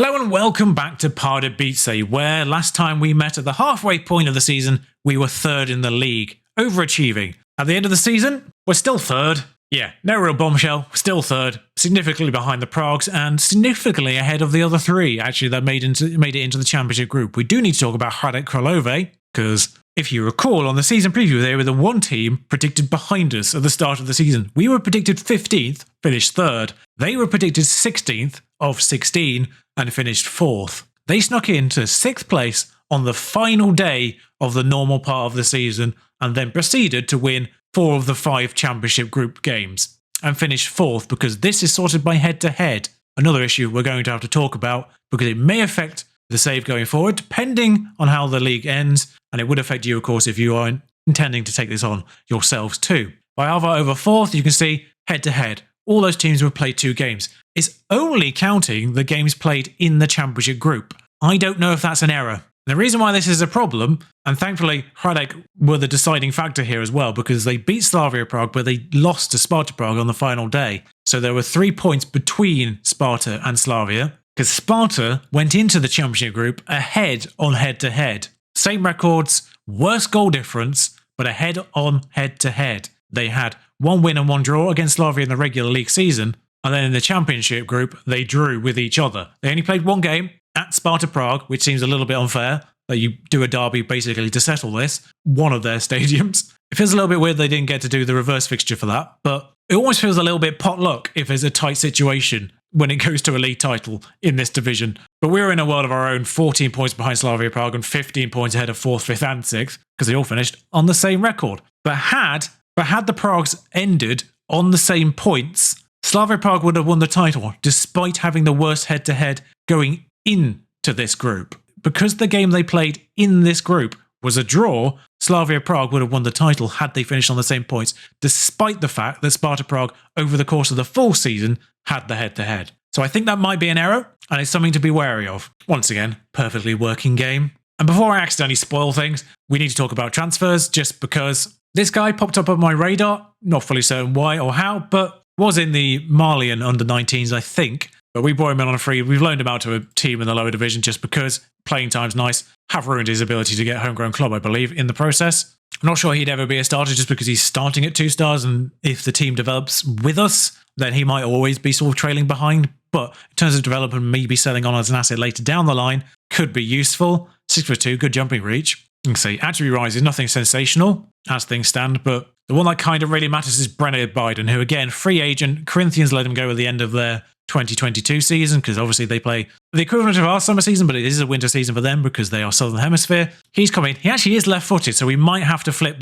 Hello and welcome back to Pardubice, where last time we met at the halfway point of the season, we were third in the league, overachieving. At the end of the season, we're still third. Yeah, no real bombshell, still third, significantly behind the Pragues and significantly ahead of the other three, actually, that made it into the championship group. We do need to talk about Hradec Králové, because if you recall, on the season preview, they were the one team predicted behind us at the start of the season. We were predicted 15th, finished third. They were predicted 16th of 16 and finished 4th. They snuck into 6th place on the final day of the normal part of the season and then proceeded to win 4 of the 5 championship group games and finished 4th because this is sorted by head-to-head. Another issue we're going to have to talk about because it may affect the save going forward depending on how the league ends, and it would affect you, of course, if you are intending to take this on yourselves too. By Alva over 4th, you can see head-to-head. All those teams would play 2 games. It's only counting the games played in the championship group. I don't know if that's an error. The reason why this is a problem, and thankfully Hradec were the deciding factor here as well, because they beat Slavia Prague, but they lost to Sparta Prague on the final day. So there were 3 points between Sparta and Slavia, because Sparta went into the championship group ahead on head-to-head. Same records, worse goal difference, but ahead on head-to-head. They had 1 win and 1 draw against Slavia in the regular league season, and then in the championship group, they drew with each other. They only played 1 game at Sparta Prague, which seems a little bit unfair, that you do a derby basically to settle this, one of their stadiums. It feels a little bit weird they didn't get to do the reverse fixture for that, but it almost feels a little bit potluck if there's a tight situation when it goes to a league title in this division. But we're in a world of our own, 14 points behind Slavia Prague and 15 points ahead of 4th, 5th and 6th, because they all finished on the same record. But had the Pragues ended on the same points, Slavia Prague would have won the title, despite having the worst head-to-head going into this group. Because the game they played in this group was a draw, Slavia Prague would have won the title had they finished on the same points, despite the fact that Sparta Prague, over the course of the full season, had the head-to-head. So I think that might be an error, and it's something to be wary of. Once again, perfectly working game. And before I accidentally spoil things, we need to talk about transfers, just because this guy popped up on my radar, not fully certain why or how, but was in the Malian under-19s, I think. But we brought him in on a free. We've loaned him out to a team in the lower division just because playing time's nice. Have ruined his ability to get homegrown club, I believe, in the process. I'm not sure he'd ever be a starter just because he's starting at 2 stars, and if the team develops with us, then he might always be sort of trailing behind. But in terms of development, maybe selling on as an asset later down the line could be useful. 6'2", good jumping reach. You can see attribute rise is nothing sensational as things stand, but the one that kind of really matters is Brenner Biden, who again, free agent. Corinthians let him go at the end of their 2022 season because obviously they play the equivalent of our summer season, but it is a winter season for them because they are Southern Hemisphere. He's coming. He actually is left-footed, so we might have to flip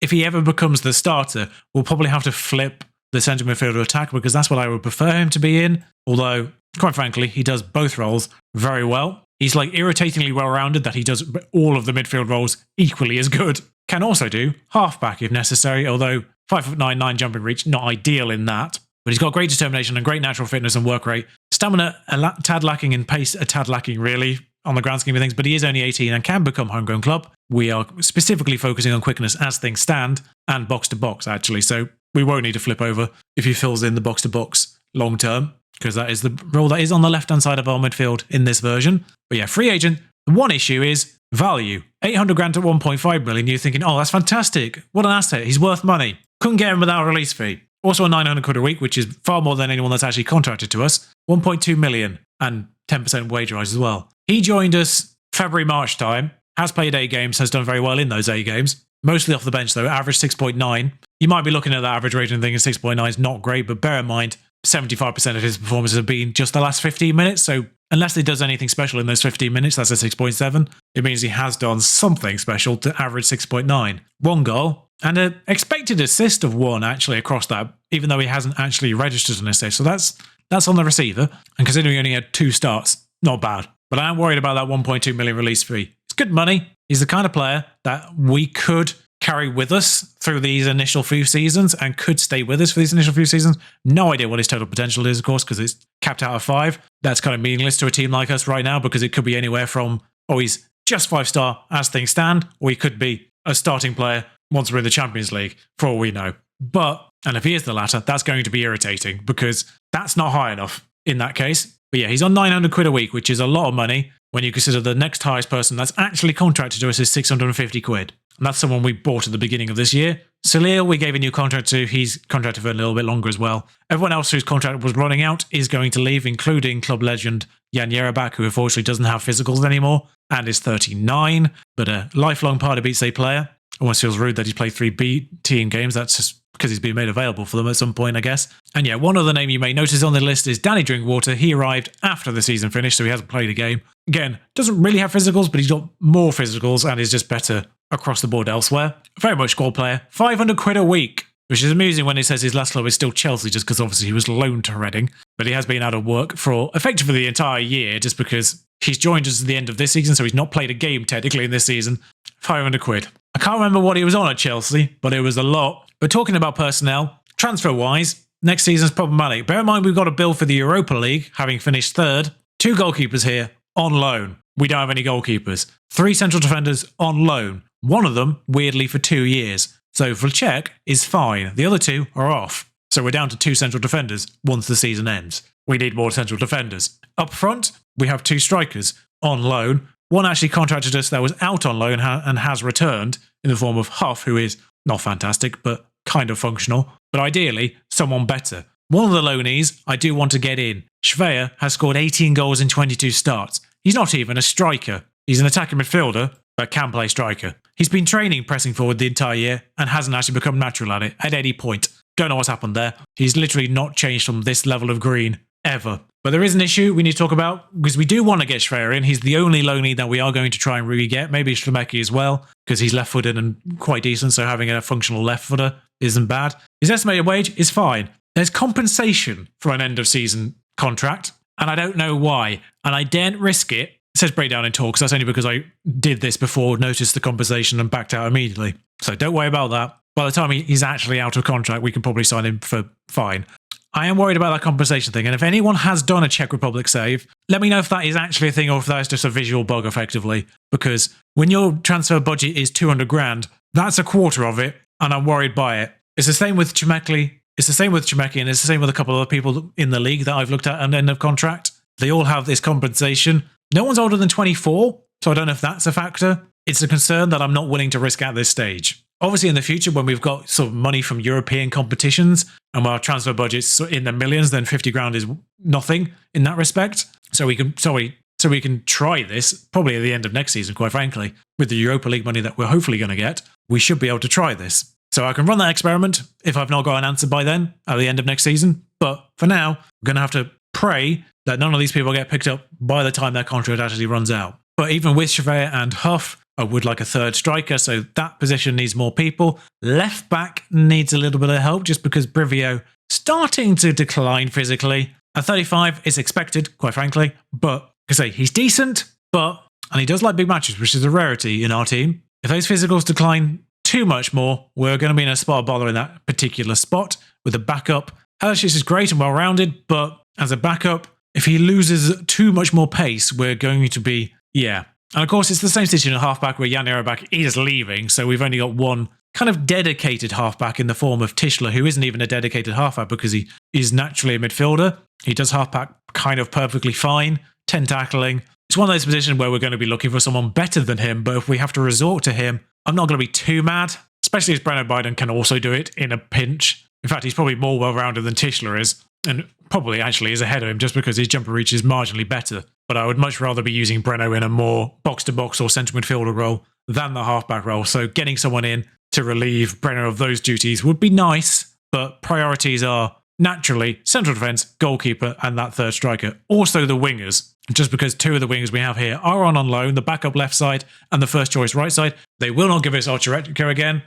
if he ever becomes the starter, we'll probably have to flip the centre midfielder attack because that's what I would prefer him to be in. Although, quite frankly, he does both roles very well. He's like irritatingly well-rounded that he does all of the midfield roles equally as good. Can also do halfback if necessary, although 5'9", 9 jumping reach, not ideal in that. But he's got great determination and great natural fitness and work rate. Stamina a tad lacking in pace, a tad lacking really on the grand scheme of things, but he is only 18 and can become homegrown club. We are specifically focusing on quickness as things stand and box-to-box actually, so we won't need to flip over if he fills in the box-to-box long term, because that is the role that is on the left-hand side of our midfield in this version. But yeah, free agent. The one issue is value. 800 grand to 1.5 million. You're thinking, oh, that's fantastic. What an asset. He's worth money. Couldn't get him without a release fee. Also a 900 quid a week, which is far more than anyone that's actually contracted to us. 1.2 million and 10% wage rise as well. He joined us February, March time. Has played 8 games, has done very well in those 8 games. Mostly off the bench though, average 6.9. You might be looking at that average rating and thinking 6.9 is not great, but bear in mind, 75% of his performances have been just the last 15 minutes. So unless he does anything special in those 15 minutes, that's a 6.7. It means he has done something special to average 6.9. 1 goal and an expected assist of 1 actually across that, even though he hasn't actually registered an assist. So that's on the receiver. And considering he only had 2 starts, not bad. But I am worried about that 1.2 million release fee. It's good money. He's the kind of player that we could carry with us through these initial few seasons and could stay with us for these initial few seasons. No idea what his total potential is, of course, because it's capped out of 5. That's kind of meaningless to a team like us right now because it could be anywhere from, oh, he's just 5-star as things stand, or he could be a starting player once we're in the Champions League, for all we know. But, and if he is the latter, that's going to be irritating because that's not high enough in that case. But yeah, he's on 900 quid a week, which is a lot of money when you consider the next highest person that's actually contracted to us is 650 quid. And that's someone we bought at the beginning of this year. Salil, we gave a new contract to. He's contracted for a little bit longer as well. Everyone else whose contract was running out is going to leave, including club legend Jan Jerebiak, who unfortunately doesn't have physicals anymore and is 39, but a lifelong Pardubice player. Almost feels rude that he's played 3 B team games. That's just because he's been made available for them at some point, I guess. And yeah, one other name you may notice on the list is Danny Drinkwater. He arrived after the season finished, so he hasn't played a game. Again, doesn't really have physicals, but he's got more physicals and is just better across the board elsewhere. Very much squad player. 500 quid a week, which is amusing when he says his last club is still Chelsea, just because obviously he was loaned to Reading. But he has been out of work for effectively the entire year, just because he's joined us at the end of this season, so he's not played a game technically in this season. 500 quid. I can't remember what he was on at Chelsea, but it was a lot. But talking about personnel, transfer-wise, next season's problematic. Bear in mind we've got a bill for the Europa League, having finished third. 2 goalkeepers here on loan. We don't have any goalkeepers. 3 central defenders on loan. One of them, weirdly, for 2 years. So for Czech is fine. The other 2 are off. So we're down to 2 central defenders once the season ends. We need more central defenders. Up front, we have 2 strikers on loan. One actually contracted us that was out on loan and has returned in the form of Huff, who is not fantastic, but kind of functional. But ideally, someone better. One of the loanees I do want to get in. Schweyer has scored 18 goals in 22 starts. He's not even a striker. He's an attacking midfielder, but can play striker. He's been training pressing forward the entire year and hasn't actually become natural at it at any point. Don't know what's happened there. He's literally not changed from this level of green ever. But there is an issue we need to talk about, because we do want to get Schweyer in. He's the only loanee that we are going to try and really get. Maybe Schlemecki as well, because he's left-footed and quite decent, so having a functional left-footer isn't bad. His estimated wage is fine. There's compensation for an end-of-season contract, and I don't know why. And I daren't risk it. It says breakdown in talks. That's only because I did this before, noticed the compensation, and backed out immediately. So don't worry about that. By the time he's actually out of contract, we can probably sign him for fine. I am worried about that compensation thing, and if anyone has done a Czech Republic save, let me know if that is actually a thing or if that is just a visual bug, effectively. Because when your transfer budget is 200 grand, that's a quarter of it, and I'm worried by it. It's the same with Chemekli. It's the same with Chemekli, and it's the same with a couple of other people in the league that I've looked at at end of contract. They all have this compensation. No one's older than 24, so I don't know if that's a factor. It's a concern that I'm not willing to risk at this stage. Obviously, in the future, when we've got sort of money from European competitions and our transfer budget's in the millions, then 50 grand is nothing in that respect. So we can try this probably at the end of next season, quite frankly, with the Europa League money that we're hopefully going to get. We should be able to try this. So I can run that experiment if I've not got an answer by then at the end of next season. But for now, I'm going to have to pray that none of these people get picked up by the time their contract actually runs out. But even with Chevalier and Huff, I would like a third striker, so that position needs more people. Left back needs a little bit of help just because Brivio starting to decline physically. At 35, it's expected, quite frankly, but I say he's decent, and he does like big matches, which is a rarity in our team. If those physicals decline too much more, we're going to be in a spot of bother in that particular spot with a backup. Helishis is great and well-rounded, but as a backup, if he loses too much more pace, we're going to be, yeah. And of course, it's the same situation at halfback where Jan Jerebiak is leaving, so we've only got one kind of dedicated halfback in the form of Tischler, who isn't even a dedicated halfback because he is naturally a midfielder. He does halfback kind of perfectly fine, 10 tackling. It's one of those positions where we're going to be looking for someone better than him, but if we have to resort to him, I'm not going to be too mad, especially as Breno Biden can also do it in a pinch. In fact, he's probably more well-rounded than Tischler is, and probably actually is ahead of him just because his jumper reach is marginally better. But I would much rather be using Breno in a more box-to-box or centre midfielder role than the halfback role. So getting someone in to relieve Breno of those duties would be nice, but priorities are naturally central defence, goalkeeper, and that third striker. Also the wingers. Just because 2 of the wingers we have here are on loan, the backup left side and the first choice right side. They will not give us Ochereko again.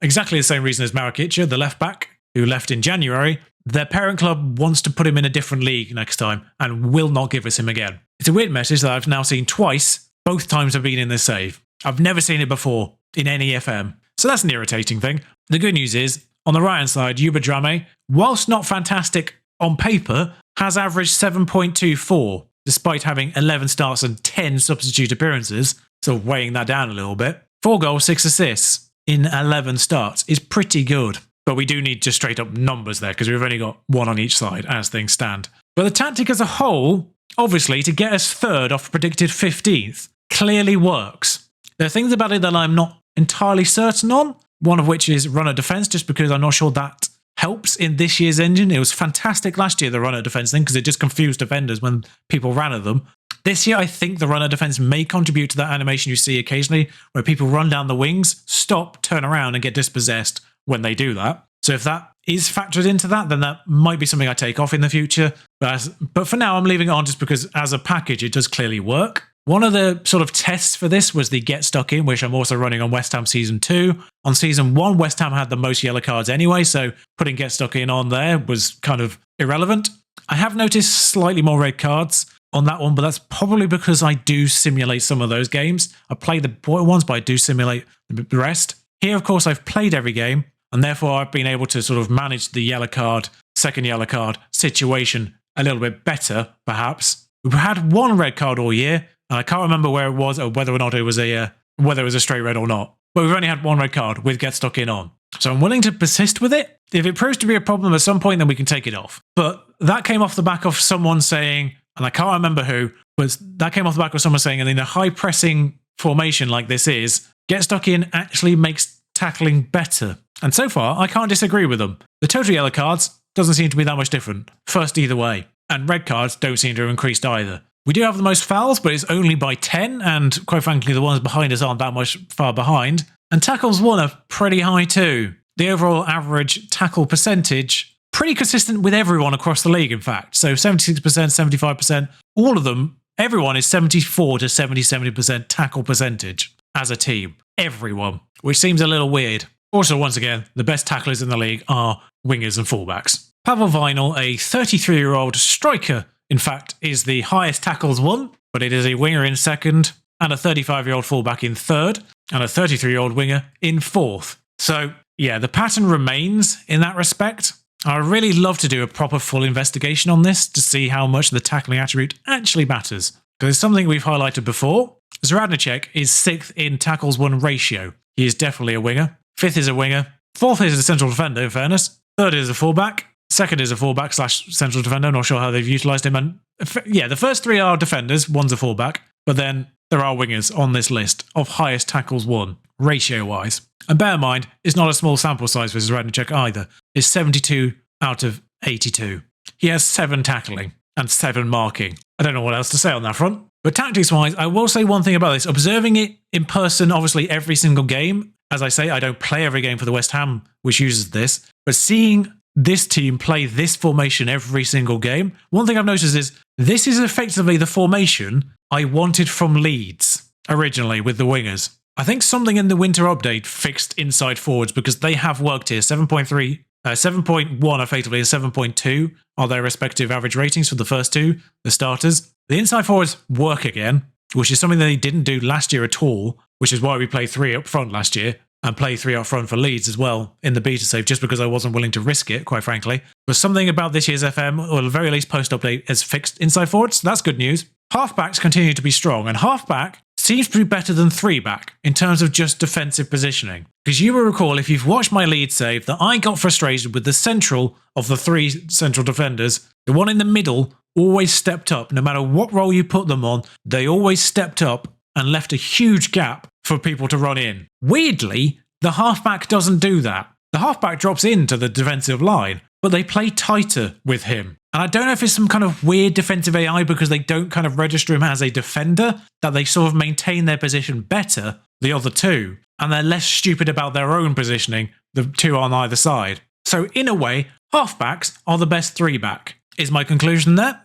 Exactly the same reason as Marakicha, the left back, who left in January. Their parent club wants to put him in a different league next time and will not give us him again. It's a weird message that I've now seen twice. Both times have been in this save. I've never seen it before in any FM. So that's an irritating thing. The good news is, on the right-hand side, Yuba Drame, whilst not fantastic on paper, has averaged 7.24, despite having 11 starts and 10 substitute appearances. So weighing that down a little bit. 4 goals, 6 assists in 11 starts is pretty good. But we do need just straight up numbers there because we've only got 1 on each side as things stand. But the tactic as a whole, obviously, to get us third off predicted 15th, clearly works. There are things about it that I'm not entirely certain on, one of which is runner defense, just because I'm not sure that helps in this year's engine. It was fantastic last year, the runner defense thing, because it just confused defenders when people ran at them. This year, I think the runner defense may contribute to that animation you see occasionally, where people run down the wings, stop, turn around, and get dispossessed when they do that. So if that is factored into that, then that might be something I take off in the future. But for now, I'm leaving it on just because as a package, it does clearly work. One of the sort of tests for this was the Get Stuck In, which I'm also running on West Ham Season 2. On Season 1, West Ham had the most yellow cards anyway, so putting Get Stuck In on there was kind of irrelevant. I have noticed slightly more red cards on that one, but that's probably because I do simulate some of those games. I play the boy ones, but I do simulate the rest. Here, of course, I've played every game, and therefore I've been able to sort of manage the yellow card, second yellow card situation a little bit better, perhaps. We've had one red card all year, and I can't remember where it was or whether or not it was a straight red or not. But we've only had one red card with Get Stuck In on. So I'm willing to persist with it. If it proves to be a problem at some point, then we can take it off. But that came off the back of someone saying, and I can't remember who, but that came off the back of someone saying, and in a high pressing formation like this is, Get Stuck In actually makes tackling better. And so far, I can't disagree with them. The total yellow cards doesn't seem to be that much different. First either way. And red cards don't seem to have increased either. We do have the most fouls, but it's only by 10, and quite frankly, the ones behind us aren't that much far behind. And tackles won are pretty high too. The overall average tackle percentage, pretty consistent with everyone across the league, in fact. So 76%, 75%, all of them, everyone is 74 to 70% tackle percentage as a team. Everyone, which seems a little weird. Also, once again, the best tacklers in the league are wingers and fullbacks. Pavel Vinal, a 33-year-old striker, in fact, is the highest tackles won, but it is a winger in second, and a 35-year-old fullback in third, and a 33-year-old winger in fourth. So, yeah, the pattern remains in that respect. I really love to do a proper full investigation on this to see how much the tackling attribute actually matters. Because it's something we've highlighted before. Czech is 6th in tackles won ratio. He is definitely a winger. 5th is a winger. 4th is a central defender, in fairness. 3rd is a fullback. 2nd is a fullback / central defender. Not sure how they've utilised him. And yeah, the first 3 are defenders. 1's a fullback. But then there are wingers on this list of highest tackles won, ratio-wise. And bear in mind, it's not a small sample size for Czech either. It's 72 out of 82. He has 7 tackling and 7 marking. I don't know what else to say on that front. But tactics-wise, I will say one thing about this. Observing it in person, obviously, every single game. As I say, I don't play every game for the West Ham, which uses this. But seeing this team play this formation every single game, one thing I've noticed is this is effectively the formation I wanted from Leeds originally with the wingers. I think something in the winter update fixed inside forwards because they have worked here. 7.3, 7.1 effectively and 7.2 are their respective average ratings for the first 2, the starters. The inside forwards work again, which is something that they didn't do last year at all, which is why we played 3 up front last year and play 3 up front for Leeds as well in the beta save, just because I wasn't willing to risk it, quite frankly. But something about this year's FM, or at the very least post-update, has fixed inside forwards, so that's good news. Halfbacks continue to be strong, and halfback seems to be better than 3-back in terms of just defensive positioning. Because you will recall, if you've watched my lead save, that I got frustrated with the central of the 3 central defenders. The one in the middle always stepped up. No matter what role you put them on, they always stepped up and left a huge gap for people to run in. Weirdly, the halfback doesn't do that. The halfback drops into the defensive line, but they play tighter with him. And I don't know if it's some kind of weird defensive AI because they don't kind of register him as a defender, that they sort of maintain their position better, the other 2, and they're less stupid about their own positioning, the 2 on either side. So in a way, halfbacks are the best 3-back, is my conclusion there.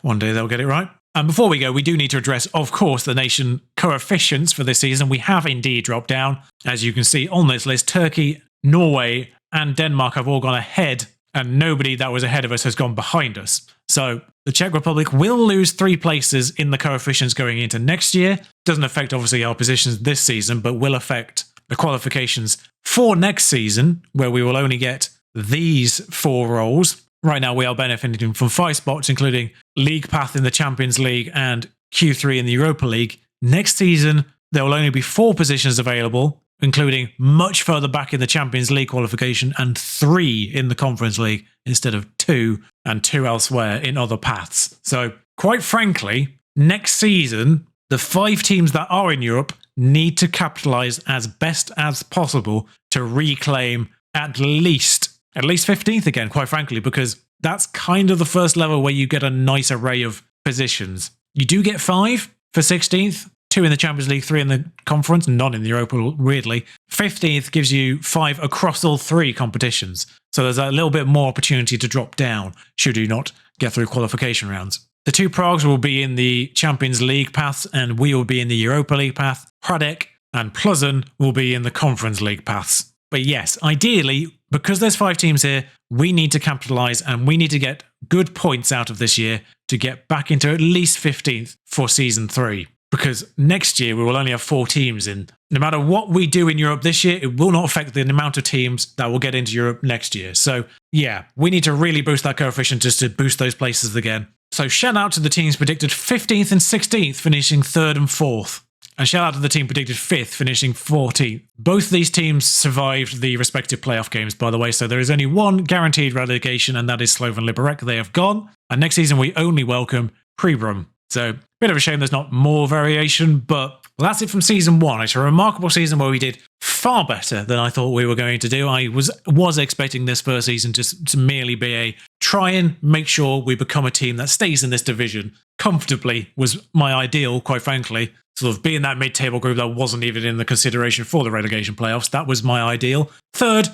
One day they'll get it right. And before we go, we do need to address, of course, the nation coefficients for this season. We have indeed dropped down. As you can see on this list, Turkey, Norway, and Denmark have all gone ahead, and nobody that was ahead of us has gone behind us. So the Czech Republic will lose 3 places in the coefficients going into next year. Doesn't affect, obviously, our positions this season, but will affect the qualifications for next season, where we will only get these 4 roles. Right now, we are benefiting from 5 spots, including League Path in the Champions League and Q3 in the Europa League. Next season, there will only be 4 positions available, including much further back in the Champions League qualification and 3 in the Conference League instead of 2 and 2 elsewhere in other paths. So, quite frankly, next season, the 5 teams that are in Europe need to capitalise as best as possible to reclaim at least 15th again, quite frankly, because that's kind of the first level where you get a nice array of positions. You do get 5 for 16th, 2 in the Champions League, 3 in the Conference, none in the Europa, weirdly. 15th gives you 5 across all 3 competitions. So there's a little bit more opportunity to drop down should you not get through qualification rounds. The 2 Pragues will be in the Champions League paths and we will be in the Europa League path. Hradec and Plzeň will be in the Conference League paths. But yes, ideally, because there's 5 teams here, we need to capitalise and we need to get good points out of this year to get back into at least 15th for Season 3. Because next year we will only have 4 teams in. No matter what we do in Europe this year, it will not affect the amount of teams that will get into Europe next year. So yeah, we need to really boost that coefficient just to boost those places again. So shout out to the teams predicted 15th and 16th, finishing 3rd and 4th. And shout out to the team predicted 5th, finishing 14th. Both these teams survived the respective playoff games, by the way, so there is only one guaranteed relegation, and that is Slovan Liberec. They have gone. And next season, we only welcome Pribram. So, bit of a shame there's not more variation, but well, that's it from Season 1. It's a remarkable season where we did far better than I thought we were going to do. I was expecting this first season to merely be a try and make sure we become a team that stays in this division comfortably was my ideal, quite frankly. Sort of being that mid-table group that wasn't even in the consideration for the relegation playoffs. That was my ideal. Third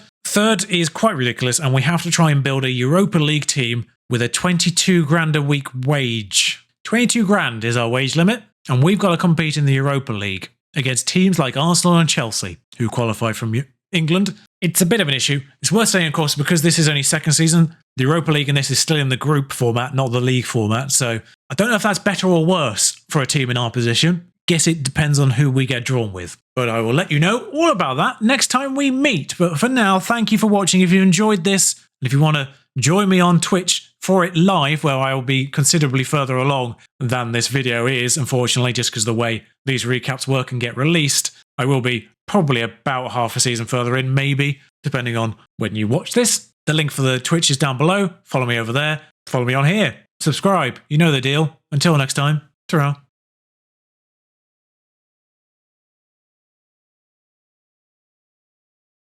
is quite ridiculous, and we have to try and build a Europa League team with a 22 grand a week wage. 22 grand is our wage limit, and we've got to compete in the Europa League against teams like Arsenal and Chelsea, who qualify from England. It's a bit of an issue. It's worth saying, of course, because this is only second season, the Europa League and this is still in the group format, not the league format. So I don't know if that's better or worse for a team in our position. Guess it depends on who we get drawn with. But I will let you know all about that next time we meet. But for now, thank you for watching. If you enjoyed this, and if you want to join me on Twitch for it live, where I will be considerably further along than this video is, unfortunately, just because the way these recaps work and get released, I will be probably about half a season further in, maybe, depending on when you watch this. The link for the Twitch is down below. Follow me over there. Follow me on here. Subscribe. You know the deal. Until next time, ta-ra.